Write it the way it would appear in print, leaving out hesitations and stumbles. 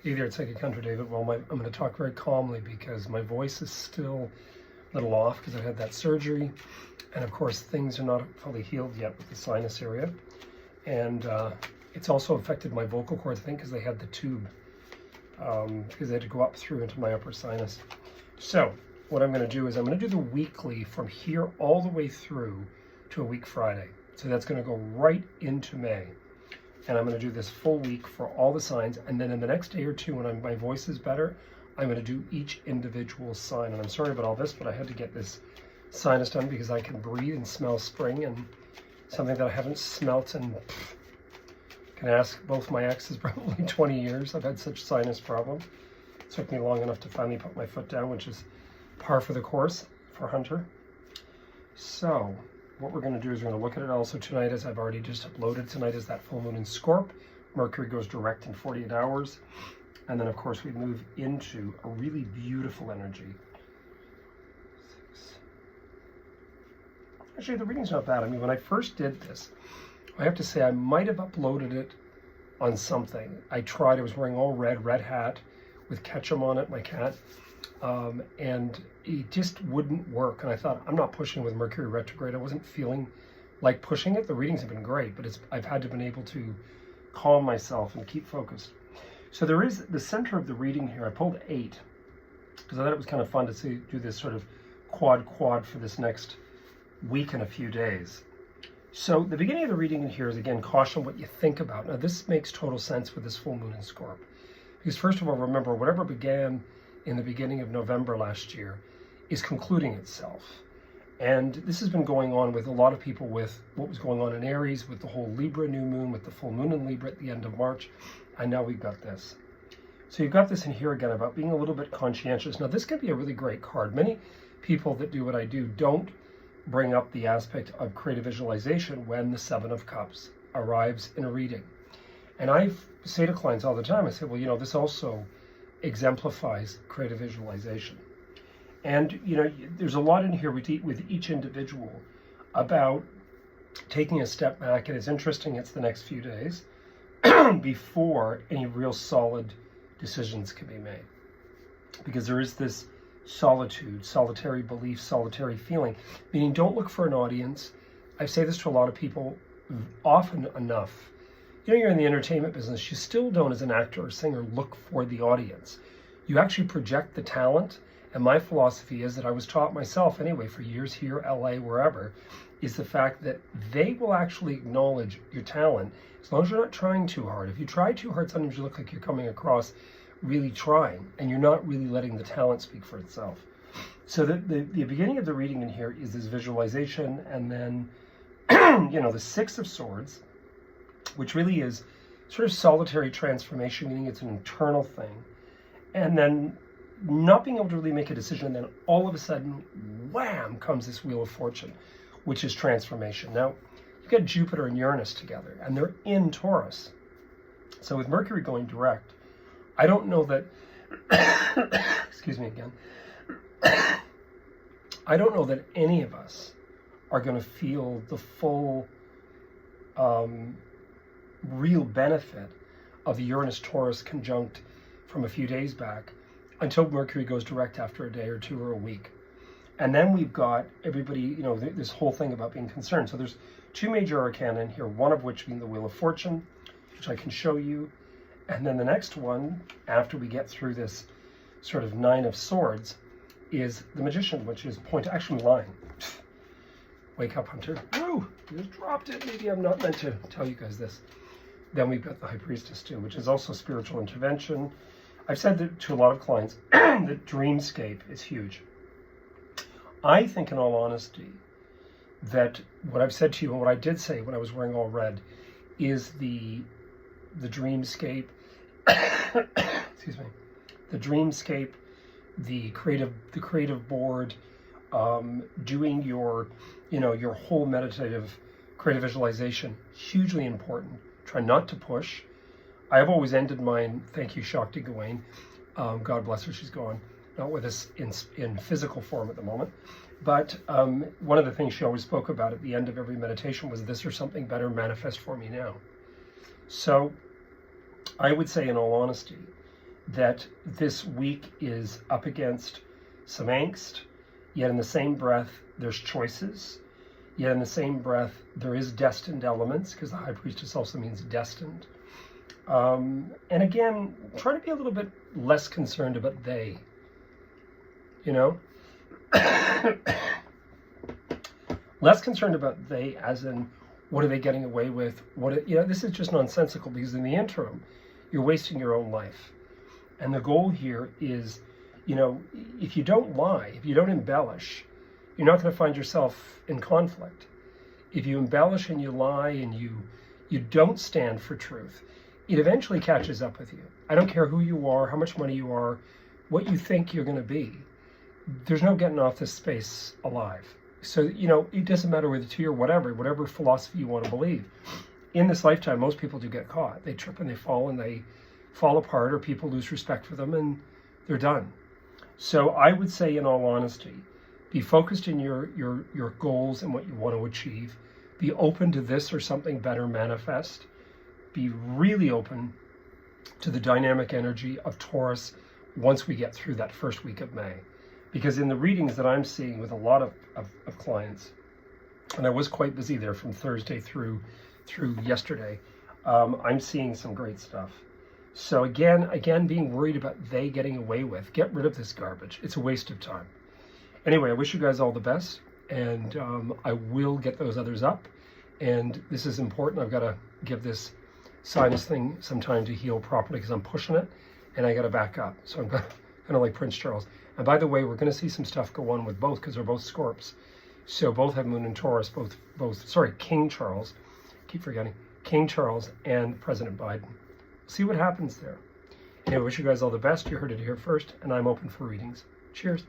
Hey there, it's Psychic Hunter David. Well, I'm going to talk very calmly because my voice is still a little off because I had that surgery. And of course, things are not fully healed yet with the sinus area. And it's also affected my vocal cords, I think, because they had the tube. Because they had to go up through into my upper sinus. So what I'm going to do is I'm going to do the weekly from here all the way through to a week Friday. So that's going to go right into May. And I'm going to do this full week for all the signs. And then in the next day or two, when my voice is better, I'm going to do each individual sign. And I'm sorry about all this, but I had to get this sinus done because I can breathe and smell spring, and something that I haven't smelt in, can ask both my exes, probably 20 years. I've had such sinus problem. It took me long enough to finally put my foot down, which is par for the course for Hunter. So what we're going to do is we're going to look at it also tonight, as I've already just uploaded. Tonight is that full moon in Scorp. Mercury goes direct in 48 hours. And then, of course, we move into a really beautiful energy. Actually, the reading's not bad. I mean, when I first did this, I have to say I might have uploaded it on something. I tried. I was wearing all red hat with Ketchum on it, my cat. And it just wouldn't work. And I thought, I'm not pushing with Mercury retrograde. I wasn't feeling like pushing it. The readings have been great, but I've had to been able to calm myself and keep focused. So there is the center of the reading here. I pulled 8 because I thought it was kind of fun to do this sort of quad for this next week and a few days. So the beginning of the reading in here is, again, caution what you think about. Now, this makes total sense with this full moon in Scorp. Because first of all, remember, whatever began in the beginning of November last year is concluding itself. And this has been going on with a lot of people with what was going on in Aries, with the whole Libra new moon, with the full moon in Libra at the end of March. And now we've got this. So you've got this in here again about being a little bit conscientious. Now, this can be a really great card. Many people that do what I do don't bring up the aspect of creative visualization when the 7 of Cups arrives in a reading. And I say to clients all the time, I say, well, you know, this also exemplifies creative visualization. And, you know, there's a lot in here with each individual about taking a step back. And it's interesting, it's the next few days before any real solid decisions can be made. Because there is this solitude, solitary belief, solitary feeling, meaning don't look for an audience. I say this to a lot of people often enough. You know, you're in the entertainment business, you still don't, as an actor or singer, look for the audience. You actually project the talent. And my philosophy is that I was taught myself anyway for years here, LA, wherever, is the fact that they will actually acknowledge your talent as long as you're not trying too hard. If you try too hard, sometimes you look like you're coming across really trying, and you're not really letting the talent speak for itself. So the beginning of the reading in here is this visualization, and then, you know, the 6 of Swords, which really is sort of solitary transformation, meaning it's an internal thing. And then not being able to really make a decision, and then all of a sudden, wham, comes this Wheel of Fortune, which is transformation. Now, you've got Jupiter and Uranus together, and they're in Taurus. So with Mercury going direct, I don't know that, excuse me again, I don't know that any of us are going to feel the full real benefit of the Uranus-Taurus conjunct from a few days back until Mercury goes direct after a day or two or a week. And then we've got everybody, you know, this whole thing about being concerned. So there's 2 major arcana in here, one of which being the Wheel of Fortune, which I can show you. And then the next one, after we get through this sort of 9 of Swords, is the Magician, which is actually lying. Wake up, Hunter. Woo! You just dropped it. Maybe I'm not meant to tell you guys this. Then we've got the High Priestess too, which is also spiritual intervention. I've said that to a lot of clients that dreamscape is huge. I think, in all honesty, that what I've said to you and what I did say when I was wearing all red is the dreamscape, excuse me, the dreamscape, the creative board, doing your, you know, your whole meditative creative visualization, hugely important. Try not to push. I have always ended mine, thank you, Shakti Gawain. God bless her, she's gone. Not with us in physical form at the moment. But one of the things she always spoke about at the end of every meditation was, this or something better manifest for me now. So I would say, in all honesty, that this week is up against some angst, yet in the same breath, there's choices. Yet in the same breath, there is destined elements, because the High Priestess also means destined. And again, try to be a little bit less concerned about they, you know? Less concerned about they as in, what are they getting away with? This is just nonsensical, because in the interim, you're wasting your own life. And the goal here is, if you don't lie, if you don't embellish, you're not going to find yourself in conflict. If you embellish and you lie and you don't stand for truth, it eventually catches up with you. I don't care who you are, how much money you are, what you think you're going to be. There's no getting off this space alive. So, it doesn't matter whether it's you or whatever philosophy you want to believe. In this lifetime, most people do get caught. They trip and they fall apart, or people lose respect for them and they're done. So I would say, in all honesty, be focused in your goals and what you want to achieve. Be open to this or something better manifest. Be really open to the dynamic energy of Taurus once we get through that first week of May. Because in the readings that I'm seeing with a lot of clients, and I was quite busy there from Thursday through yesterday, I'm seeing some great stuff. So again, being worried about they getting away with, get rid of this garbage. It's a waste of time. Anyway, I wish you guys all the best, and I will get those others up. And this is important. I've got to give this sinus thing some time to heal properly, because I'm pushing it, and I got to back up. So I'm kind of like Prince Charles. And by the way, we're going to see some stuff go on with both, because they're both Scorps. So both have Moon in Taurus, King Charles, keep forgetting, King Charles and President Biden. See what happens there. Anyway, I wish you guys all the best. You heard it here first, and I'm open for readings. Cheers.